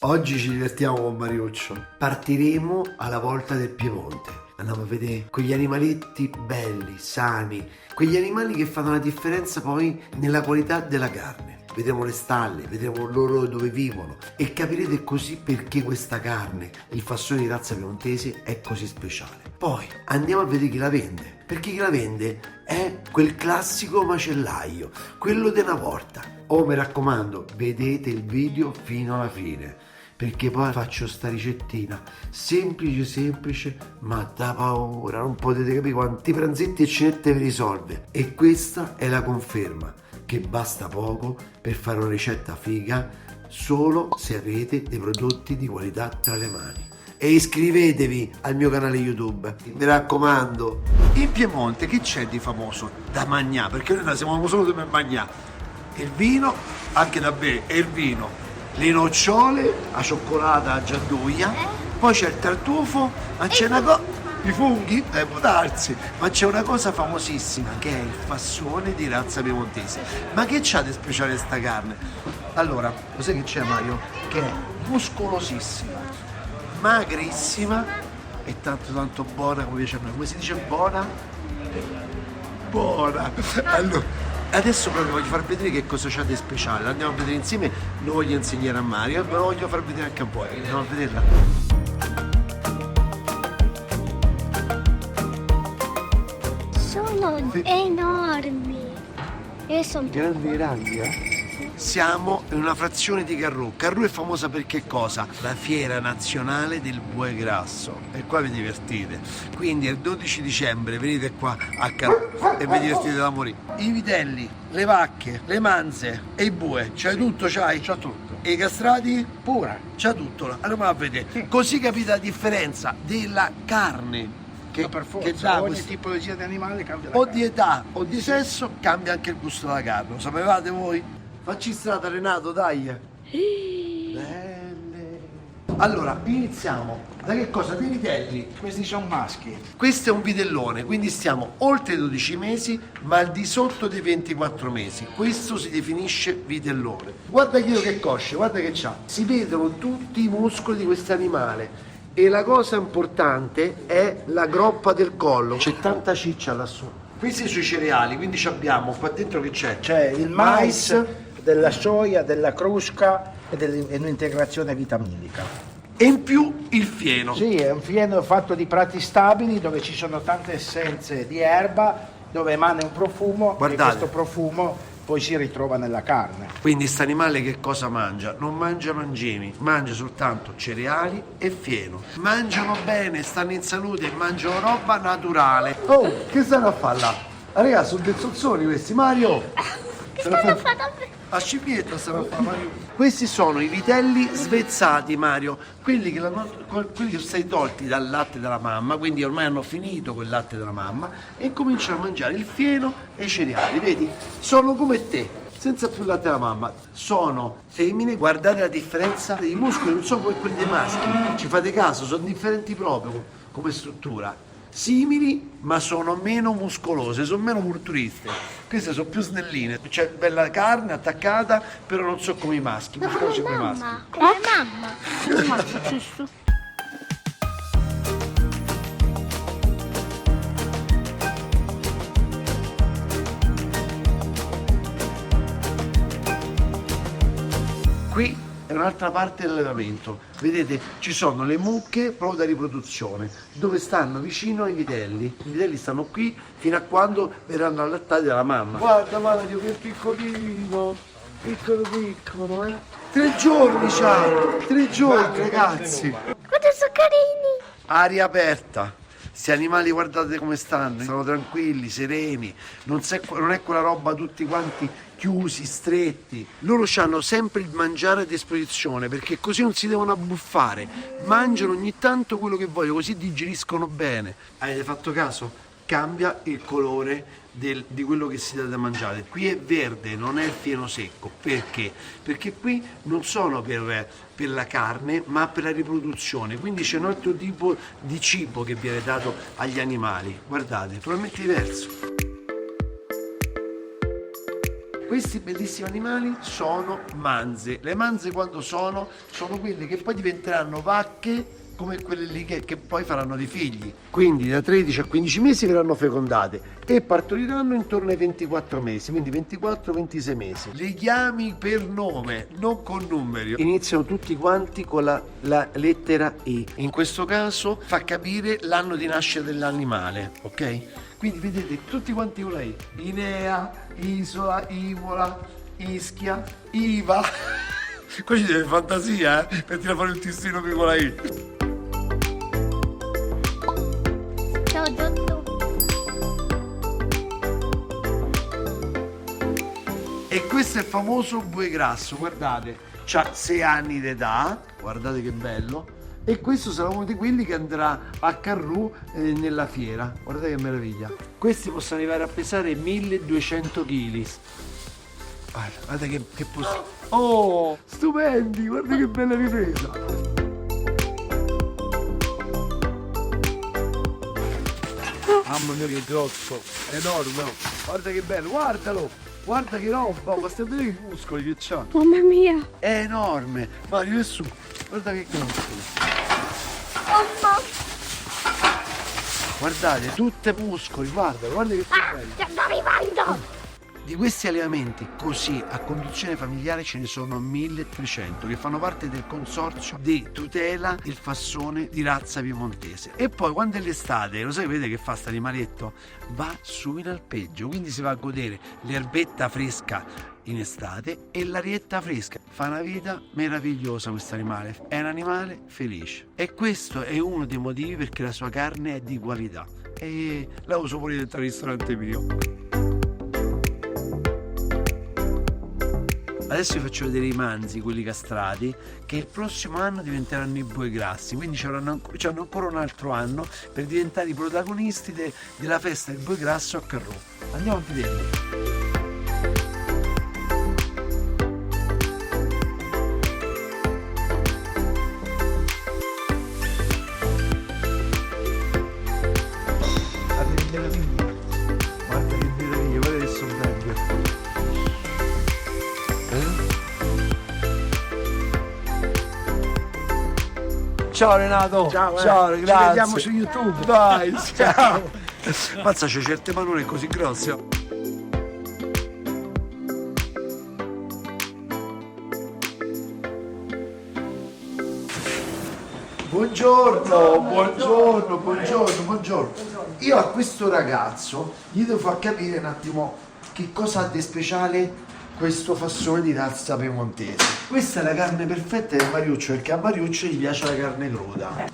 Oggi ci divertiamo con Mariuccio. Partiremo alla volta del Piemonte. Andiamo a vedere quegli animaletti belli, sani, quegli animali che fanno la differenza poi nella qualità della carne. Vedremo le stalle, vedremo loro dove vivono e capirete così perché questa carne, il fassone di razza piemontese, è così speciale. Poi andiamo a vedere chi la vende, perché chi la vende è quel classico macellaio, quello di una volta. Oh, mi raccomando, vedete il video fino alla fine, perché poi faccio sta ricettina semplice ma da paura, non potete capire quanti pranzetti e cenette vi risolve. E questa è la conferma che basta poco per fare una ricetta figa solo se avete dei prodotti di qualità tra le mani. E iscrivetevi al mio canale YouTube, mi raccomando. In Piemonte che c'è di famoso da mangiare? Perché noi siamo solo per mangiare il vino, anche da bere, e il vino, le nocciole, la cioccolata, la gianduia, poi c'è il tartufo, ma c'è una cosa, i funghi, può darsi, ma c'è una cosa famosissima che è il fassone di razza piemontese. Ma che c'ha di speciale sta carne? Allora, lo sai che c'è, Mario? Che è muscolosissima, magrissima e tanto buona come piace a noi. Come si dice buona? Buona! Allora, adesso proprio voglio far vedere che cosa c'ha di speciale. Andiamo a vedere insieme, lo voglio insegnare a Mario, ma lo voglio far vedere anche a voi. Andiamo a vederla. Sono enormi. Io sono Grandi, eh? Siamo in una frazione di Carrù. Carrù è famosa per che cosa? La fiera nazionale del bue grasso. E qua vi divertite. Quindi il 12 dicembre venite qua a Carrù e vi divertite da morire. I vitelli, le vacche, le manze e i bue. C'hai tutto, c'hai? C'ho tutto. E i castrati? Pure. C'ha tutto. Allora a vedere. Così capite la differenza della carne che, Per forza, che dà ogni questo- tipologia di animale cambia la o carne. di età o di sesso cambia anche il gusto della carne, lo sapevate voi? Facci strada Renato, dai. Belle. Allora, iniziamo. Da che cosa? Dei vitelli. Questi sono maschi. Questo è un vitellone, quindi stiamo oltre i 12 mesi, ma al di sotto dei 24 mesi. Questo si definisce vitellone. Guarda che cosce, guarda che c'ha. Si vedono tutti i muscoli di questo animale. E la cosa importante è la groppa del collo. C'è tanta ciccia lassù. Questi sono i cereali, quindi ci abbiamo qua dentro che c'è? C'è il mais, della soia, della crusca e un'integrazione vitaminica. E in più il fieno. Sì, è un fieno fatto di prati stabili dove ci sono tante essenze di erba, dove emana un profumo Guardate. e questo profumo poi si ritrova nella carne. Quindi sta animale che cosa mangia? Non mangia mangimi, mangia soltanto cereali e fieno. Mangiano bene, stanno in salute, mangiano roba naturale. Oh, che stanno a fare là? Ragazzi, sono dei zozzoni questi, Mario! Che stanno facendo? A scimmietta stanno a fare, Mario. Questi sono i vitelli svezzati, Mario, quelli che sono stati tolti dal latte della mamma, quindi ormai hanno finito quel latte della mamma e cominciano a mangiare il fieno e i cereali, vedi? Sono come te, senza più latte della mamma. Sono femmine, guardate la differenza dei muscoli, non sono come quelli dei maschi, ci fate caso, sono differenti proprio come struttura. Simili ma sono meno muscolose, sono meno culturiste. Queste sono più snelline, c'è bella carne attaccata, però non so come i maschi, muscolosi come i maschi. Come mamma. Giusto. Qui è un'altra parte dell'allevamento, vedete ci sono le mucche proprio da riproduzione, dove stanno vicino ai vitelli. I vitelli stanno qui fino a quando verranno allattati dalla mamma. Guarda Mario che piccolino, piccolo, eh? 3 giorni c'ha, 3 giorni ragazzi. Quanto sono carini. Aria aperta. Questi animali guardate come stanno tranquilli, sereni, non è quella roba tutti quanti chiusi, stretti. Loro hanno sempre il mangiare a disposizione perché così non si devono abbuffare, mangiano ogni tanto quello che vogliono, così digeriscono bene. Avete fatto caso? Cambia il colore di quello che si dà da mangiare. Qui è verde, non è il fieno secco. Perché? Perché qui non sono per la carne, ma per la riproduzione. Quindi c'è un altro tipo di cibo che viene dato agli animali. Guardate, totalmente diverso. Questi bellissimi animali sono manze. Le manze quando sono quelle che poi diventeranno vacche come quelle lì che poi faranno dei figli. Quindi da 13 a 15 mesi verranno fecondate e partoriranno intorno ai 24 mesi, quindi 24-26 mesi. Le chiami per nome, non con numeri. Iniziano tutti quanti con la lettera I. In questo caso fa capire l'anno di nascita dell'animale, ok? Quindi vedete tutti quanti con la I. Inea, Isola, Imola, Ischia, Iva. Qua ci deve fantasia, per tirare fuori il testino qui con la I. Ciao Giotto. E questo è il famoso bue grasso, guardate, c'ha 6 anni d'età, guardate che bello, e questo sarà uno di quelli che andrà a Carrù nella fiera, guardate che meraviglia. Questi possono arrivare a pesare 1200 kg. Guarda che oh, stupendi, guarda che bella ripresa. Mamma mia che grosso, enorme, oh. Guarda che bello, guardalo, guarda che roba, basta vedere i muscoli che c'ha. Mamma mia. È enorme, Mario è su, guarda che muscoli. Mamma. Guardate, tutte muscoli, guarda che bello. Sto arrivando. Di questi allevamenti così a conduzione familiare ce ne sono 1300 che fanno parte del consorzio di tutela del fassone di razza piemontese. E poi quando è l'estate, lo sapete che fa sta animaletto? Va su in alpeggio, quindi si va a godere l'erbetta fresca in estate e l'arietta fresca. Fa una vita meravigliosa questo animale, è un animale felice. E questo è uno dei motivi perché la sua carne è di qualità. E la uso pure dentro al ristorante mio. Adesso vi faccio vedere i manzi, quelli castrati, che il prossimo anno diventeranno i bue grassi, quindi c'hanno ancora un altro anno per diventare i protagonisti della festa del bue grasso a Carrù. Andiamo a vederli. Guarda che meraviglia, guarda che sono belli. Ciao Renato, Ciao, grazie. Ci vediamo su YouTube. Dai, ciao. Mazza, c'è certe manure così grosse. Buongiorno. Io a questo ragazzo gli devo far capire un attimo che cosa ha di speciale questo fassone di razza piemontese. Questa è la carne perfetta del Mariuccio, perché a Mariuccio gli piace la carne cruda.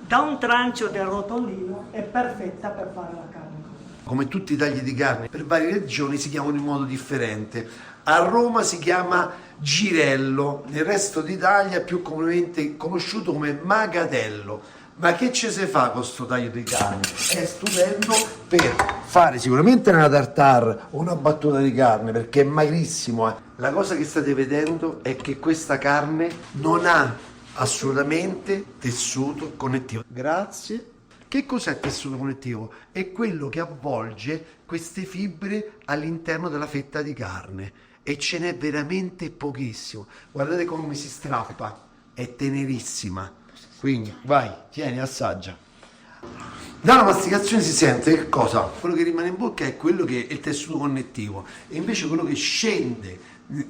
Da un trancio del rotondino è perfetta per fare la carne. Come tutti i tagli di carne, per varie regioni si chiamano in modo differente. A Roma si chiama girello, nel resto d'Italia è più comunemente conosciuto come magatello. Ma che ci si fa con sto taglio di carne? È stupendo per fare sicuramente una tartare o una battuta di carne, perché è magrissimo. La cosa che state vedendo è che questa carne non ha assolutamente tessuto connettivo. Grazie. Che cos'è il tessuto connettivo? È quello che avvolge queste fibre all'interno della fetta di carne e ce n'è veramente pochissimo. Guardate come si strappa, è tenerissima. Quindi vai, tieni, assaggia. Dalla masticazione si sente che cosa? Quello che rimane in bocca è quello che è il tessuto connettivo e invece quello che scende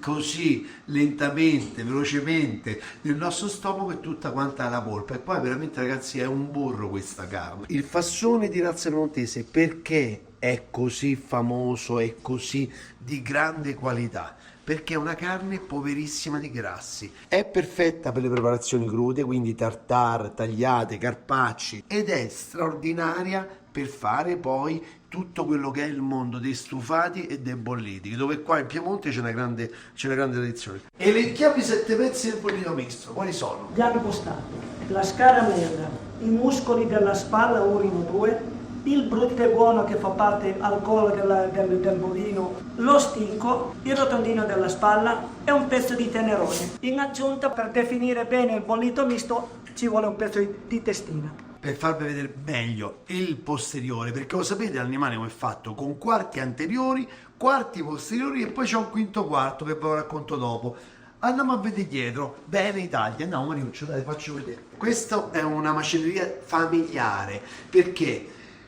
così lentamente, velocemente nel nostro stomaco è tutta quanta la polpa. E poi veramente ragazzi è un burro questa carne. Il fassone di razza piemontese perché è così famoso e così di grande qualità? Perché è una carne poverissima di grassi, è perfetta per le preparazioni crude, quindi tartare, tagliate, carpacci, ed è straordinaria per fare poi tutto quello che è il mondo dei stufati e dei bolliti, dove qua in Piemonte c'è una grande tradizione. E le chiavi 7 pezzi del bollito misto, quali sono? Gli ancostato, la scaramella, i muscoli della spalla urino 2, il brutte buono che fa parte al collo del bovino, lo stinco, il rotondino della spalla e un pezzo di tenerone. In aggiunta, per definire bene il bollito misto ci vuole un pezzo di testina. Per farvi vedere meglio il posteriore, perché lo sapete l'animale come è fatto, con quarti anteriori, quarti posteriori e poi c'è un quinto quarto che ve lo racconto dopo. Andiamo a vedere dietro. Bene Italia, no Mariuccio, dai, faccio vedere. Questa è una macelleria familiare, perché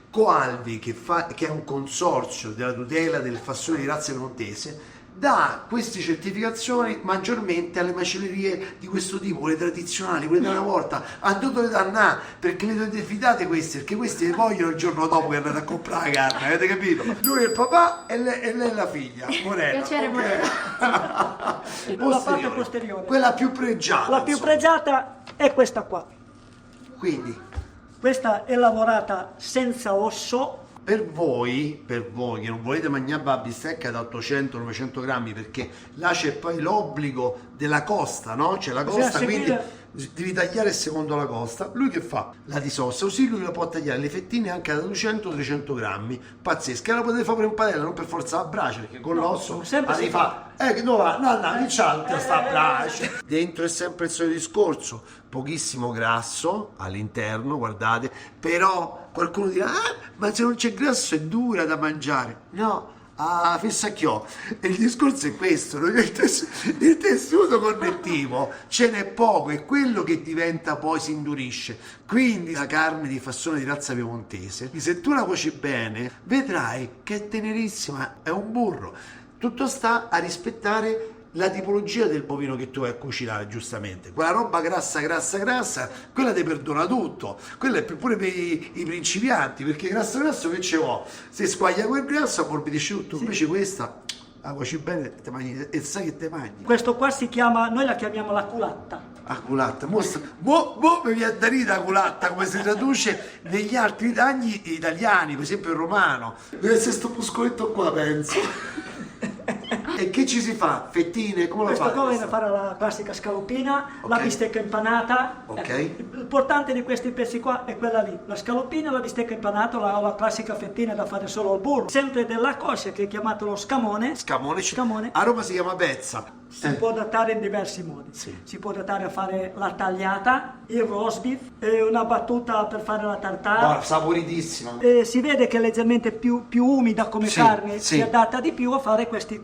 Coalvi, che è un consorzio della tutela del fassone di razza piemontese, dà queste certificazioni maggiormente alle macellerie di questo tipo, quelle tradizionali, quelle da una volta. Andate le dannà, perché le dovete fidate queste, perché queste le vogliono il giorno dopo che andate a comprare la carne, avete capito? Lui è il papà e lei è la figlia, Morena. Piacere, ok? La parte posteriore. Quella più pregiata. La più insomma. pregiata è questa qua. Quindi, Questa è lavorata senza osso. per voi che non volete mangiare la bistecca da 800-900 grammi, perché là c'è poi l'obbligo della costa, no? C'è la costa, Bisogna quindi seguire- devi tagliare secondo la costa. Lui che fa? La disossa, così lui la può tagliare le fettine anche da 200-300 grammi, pazzesca. E la potete fare per un padella, non per forza a brace, perché con l'osso sempre la si devi fa. Che dove va? No, non c'altra sta a brace. Dentro è sempre il solito discorso, pochissimo grasso all'interno, guardate, però qualcuno dirà, ma se non c'è grasso è dura da mangiare. No, fessacchiò. E il discorso è questo, no? Il tessuto connettivo ce n'è poco, è quello che diventa poi si indurisce. Quindi la carne di fassone di razza piemontese, se tu la cuoci bene, vedrai che è tenerissima, è un burro. Tutto sta a rispettare la tipologia del bovino che tu vai a cucinare, giustamente. Quella roba grassa, quella ti perdona tutto. Quella è pure per i principianti, perché grasso che ce l'ho. Se squaglia quel grasso, ammorbidisce tutto. Invece questa la cuoci bene te mangi, e sai che te mangi. Questo qua si chiama, noi la chiamiamo la culatta. Ah, culatta, mo mi viene da ridere la culatta, come si traduce negli altri tagli italiani, per esempio il romano. Deve essere sto muscoletto qua, penso. E che ci si fa? Fettine? Come lo Questo fate? qua viene a fare la classica scaloppina, la Ok. bistecca impanata. Ok. L'importante di questi pezzi qua è quella lì, la scaloppina, la bistecca impanata, la classica fettina da fare solo al burro. Sempre della coscia che è chiamato lo scamone. Scamone. A Roma si chiama pezza. Si può adattare in diversi modi. Sì. Si può adattare a fare la tagliata, il roast beef, e una battuta per fare la tartare. Buona, saporitissima. Si vede che è leggermente più umida come Sì, carne, sì. si adatta di più a fare questi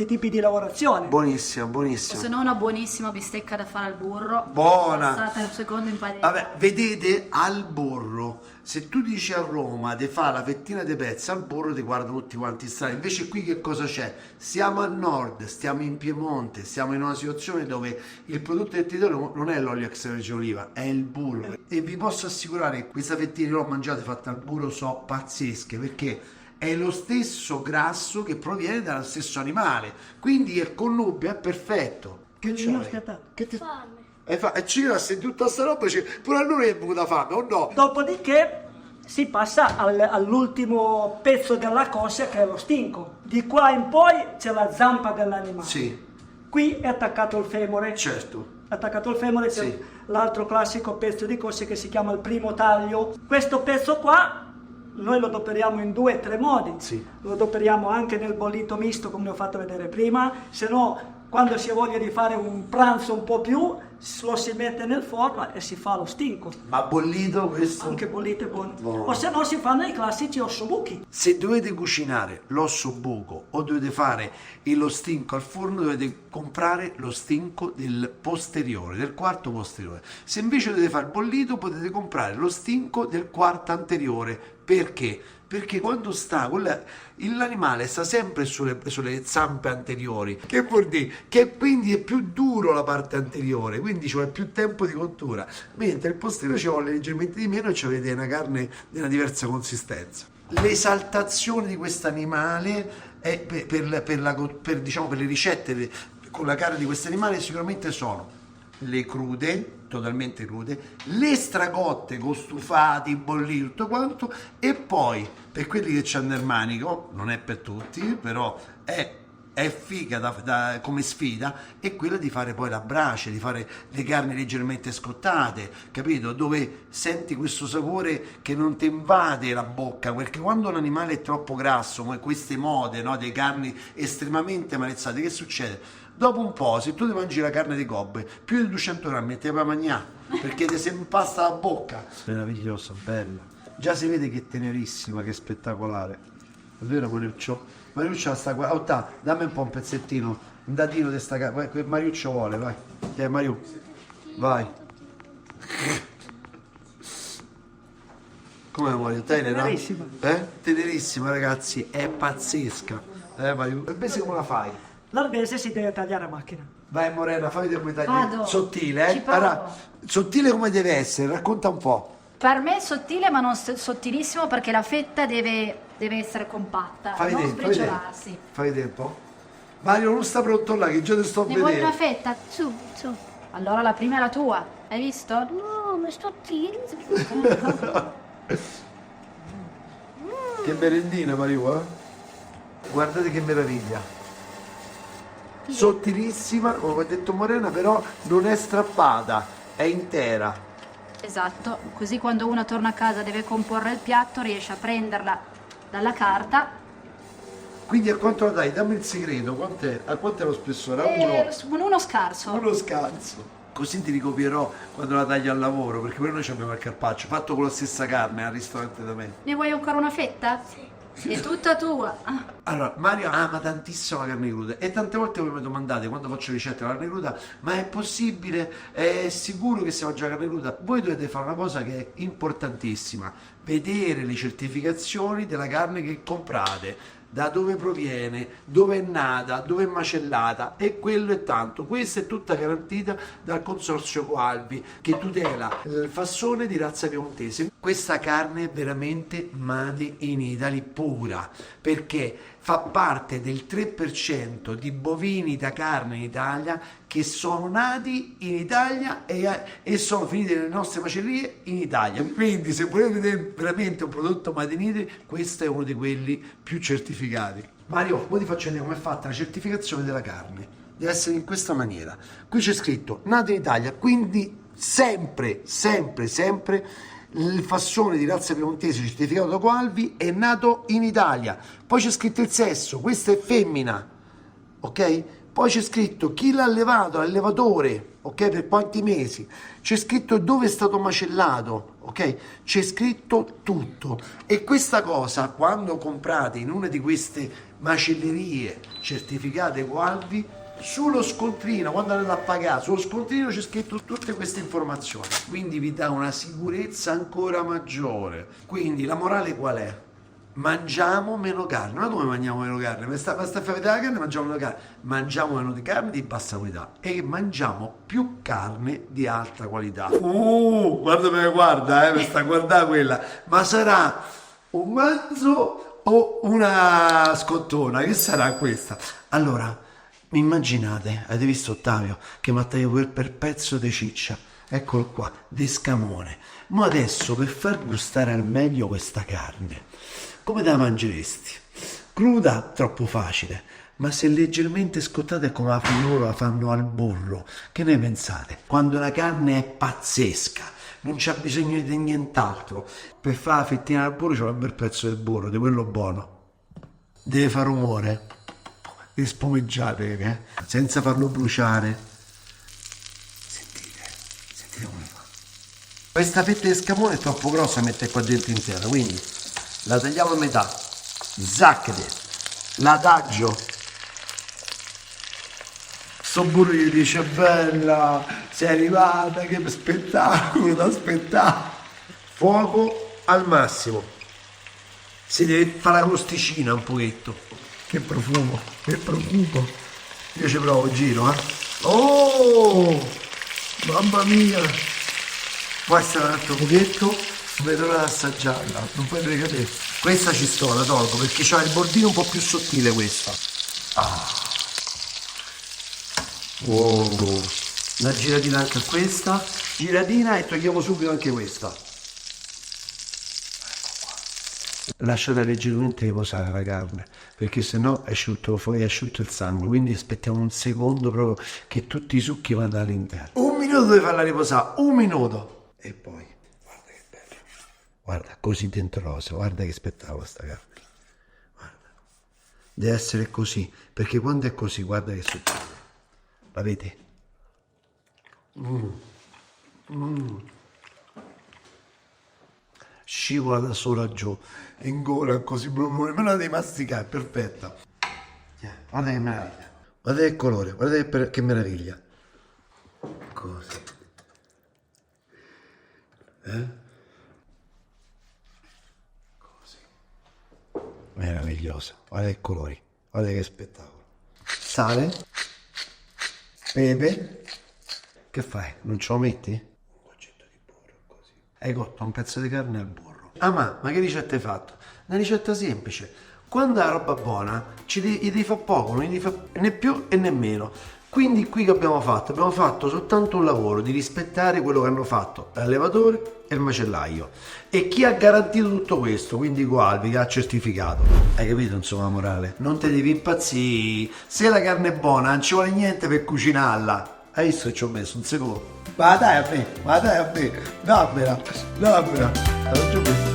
tipi di lavorazione. Buonissima, O se buonissima. no una buonissima bistecca da fare al burro. Buona. Passata un secondo in padella. Vabbè, vedete, al burro, se tu dici a Roma ti fa la fettina di pezza al burro, ti guardano tutti quanti strani. Invece qui che cosa c'è? Siamo al nord, stiamo in Piemonte, stiamo in una situazione dove il prodotto del territorio non è l'olio extravergine oliva, è il burro. E vi posso assicurare che questa fettina che l'ho mangiata fatta al burro so pazzesche, perché è lo stesso grasso che proviene dallo stesso animale, quindi il connubio è perfetto. Che c'hai? Aspetta. Che ti... E ci resta in tutta sta roba, pure a lui è venuta fame, o no? Dopodiché si passa all'ultimo pezzo della coscia, che è lo stinco. Di qua in poi c'è la zampa dell'animale. Sì, Qui è attaccato il femore. certo. Attaccato il femore c'è Sì. l'altro classico pezzo di coscia che si chiama il primo taglio. Questo pezzo qua noi lo adoperiamo in 2-3 modi. Sì. Lo adoperiamo anche nel bollito misto, come vi ho fatto vedere prima, se no quando si ha voglia di fare un pranzo un po' più lo si mette nel forno e si fa lo stinco. Ma bollito questo? Anche bollito è buono. Buono. O se no si fanno i classici ossobuchi. Se dovete cucinare l'osso buco o dovete fare lo stinco al forno, dovete comprare lo stinco del posteriore, del quarto posteriore. Se invece dovete fare il bollito, potete comprare lo stinco del quarto anteriore. Perché? Perché quando l'animale sta sempre sulle zampe anteriori, che vuol dire che quindi è più duro la parte anteriore, quindi ci vuole più tempo di cottura, mentre il posteriore ci vuole leggermente di meno e ci avete una carne di una diversa consistenza. L'esaltazione di questo animale è per le ricette con la carne di questo animale sicuramente sono le crude, totalmente crude, le stracotte con stufati, bolliti, tutto quanto, e poi per quelli che hanno il manico, non è per tutti, però è figa come sfida, è quella di fare poi la brace, di fare le carni leggermente scottate, capito? Dove senti questo sapore che non ti invade la bocca, perché quando un animale è troppo grasso, come queste mode, no, dei carni estremamente marezzate, che succede? Dopo un po', se tu ti mangi la carne di gobbe, più di 200 grammi te la puoi mangiare, perché ti si impasta la bocca. Meravigliosa, bella. Già si vede che è tenerissima, che è spettacolare. È vero, Manuccio? Mariuccia sta qua. Oh, dammi un po' un pezzettino, un dadino di sta carne. Mariuccio vuole, vai. Mariu, vai. Come Mario? Tenera? Tenerissima. Tenerissima, ragazzi, è pazzesca. Mariu? E invece come la fai? L'albese si deve tagliare a macchina. Vai Morena, fammi vedere come tagli. Vado. Sottile, Ci provo. Allora, sottile come deve essere, racconta un po'. Per me è sottile ma non sottilissimo perché la fetta deve essere compatta, Fai non vedere, fai vedere. sbriciolarsi. Fai vedere un po'. Mario non sta pronto là, che già ti sto a Ne vuoi una vedere. fetta? Su. Allora la prima è la tua, hai visto? No, ma sottile. Che merendina Mario, eh? Guardate che meraviglia. Sottilissima, come ha detto Morena, però non è strappata, è intera. Esatto, così quando uno torna a casa e deve comporre il piatto riesce a prenderla dalla carta. Quindi a quanto la dai? Dammi il segreto, quant'è? A quanto è lo spessore? A Uno scarso. uno scanso. Così ti ricopierò quando la taglio al lavoro, perché poi noi abbiamo il carpaccio, fatto con la stessa carne al ristorante da me. Ne vuoi ancora una fetta? È tutta tua. Ah, Allora, Mario ama tantissimo la carne cruda e tante volte voi mi domandate quando faccio ricette della carne cruda, ma è possibile? È sicuro che si mangia la carne cruda? Voi dovete fare una cosa che è importantissima, vedere le certificazioni della carne che comprate, da dove proviene, dove è nata, dove è macellata, e quello è tanto. Questa è tutta garantita dal consorzio Coalvi che tutela il fassone di razza piemontese. Questa carne è veramente made in Italy pura, perché fa parte del 3% di bovini da carne in Italia che sono nati in Italia e sono finiti nelle nostre macellerie in Italia. Quindi se volete vedere veramente un prodotto made in Italy, questo è uno di quelli più certificati. Mario, poi ti faccio vedere come è fatta la certificazione della carne. Deve essere in questa maniera. Qui c'è scritto nato in Italia, quindi sempre il fassone di razza piemontese certificato da Coalvi è nato in Italia. Poi c'è scritto il sesso, questa è femmina, ok? Poi c'è scritto chi l'ha allevato, l'allevatore, ok? Per quanti mesi. C'è scritto dove è stato macellato, ok? C'è scritto tutto. E questa cosa, quando comprate in una di queste macellerie certificate Coalvi, sullo scontrino, quando andate a pagare, sullo scontrino c'è scritto tutte queste informazioni, quindi vi dà una sicurezza ancora maggiore. Quindi la morale qual è? Mangiamo meno carne. Ma come mangiamo meno carne? Basta far vedere la carne, mangiamo meno carne. Mangiamo meno di carne di bassa qualità e mangiamo più carne di alta qualità. Guarda me, guarda, mi sta a guardare quella. Ma sarà un manzo o una scottona? Che sarà questa? Allora, immaginate, avete visto Ottavio che mi ha tagliato per pezzo di ciccia, eccolo qua, di scamone. Ma adesso per far gustare al meglio questa carne, come te la mangeresti? Cruda, troppo facile, ma se leggermente scottata è come la loro la fanno al burro. Che ne pensate? Quando la carne è pazzesca, non c'è bisogno di nient'altro, per fare la fettina al burro c'è un bel pezzo del burro, di quello buono. Deve fare rumore, e spumeggiate, senza farlo bruciare. Sentite come fa. Questa fetta di scamone è troppo grossa da mettere qua dentro intera, quindi la tagliamo a metà. Zacchete, l'adagio. Sto burro gli dice bella, sei arrivata, che spettacolo da aspettare. Fuoco al massimo. Si deve fare la crosticina un pochetto. Che profumo, che profumo. Io ci provo, giro, Oh, mamma mia. Poi sta un altro pochetto, vedo l'ora di assaggiarla, non puoi vedere. Questa ci sto, la tolgo, perché c'ha il bordino un po' più sottile questa. Wow. La giratina anche a questa. Giratina e togliamo subito anche questa. Lasciate leggermente riposare la carne, perché sennò è asciutto fuori, è asciutto il sangue, quindi aspettiamo un secondo proprio che tutti i succhi vadano all'interno. Un minuto devi farla riposare, un minuto. E poi, guarda che bello. Guarda, così dentro rosa, guarda che spettacolo sta carne. Guarda. Deve essere così, perché quando è così, guarda che succede. La vedi? scivola da sola giù, e ingola così, me la devi masticare, perfetta. Guarda che meraviglia, guarda che colore, guarda che meraviglia. Così. Così. Meravigliosa, guarda che colori, guarda che spettacolo. Sale, pepe, che fai? Non ce lo metti? Un goccetto di burro così. Hai cotto un pezzo di carne al burro. Ah, ma che ricetta hai fatto? Una ricetta semplice. Quando la roba è buona, gli devi fare poco, non gli devi fare né più e né meno. Quindi qui che abbiamo fatto? Abbiamo fatto soltanto un lavoro di rispettare quello che hanno fatto l'allevatore e il macellaio. E chi ha garantito tutto questo? Quindi Gualvi, che ha certificato. Hai capito insomma la morale? Non te devi impazzire. Se la carne è buona non ci vuole niente per cucinarla. Hai visto che ci ho messo un secondo? Ma dai a me, dammela. Non ci ho messo.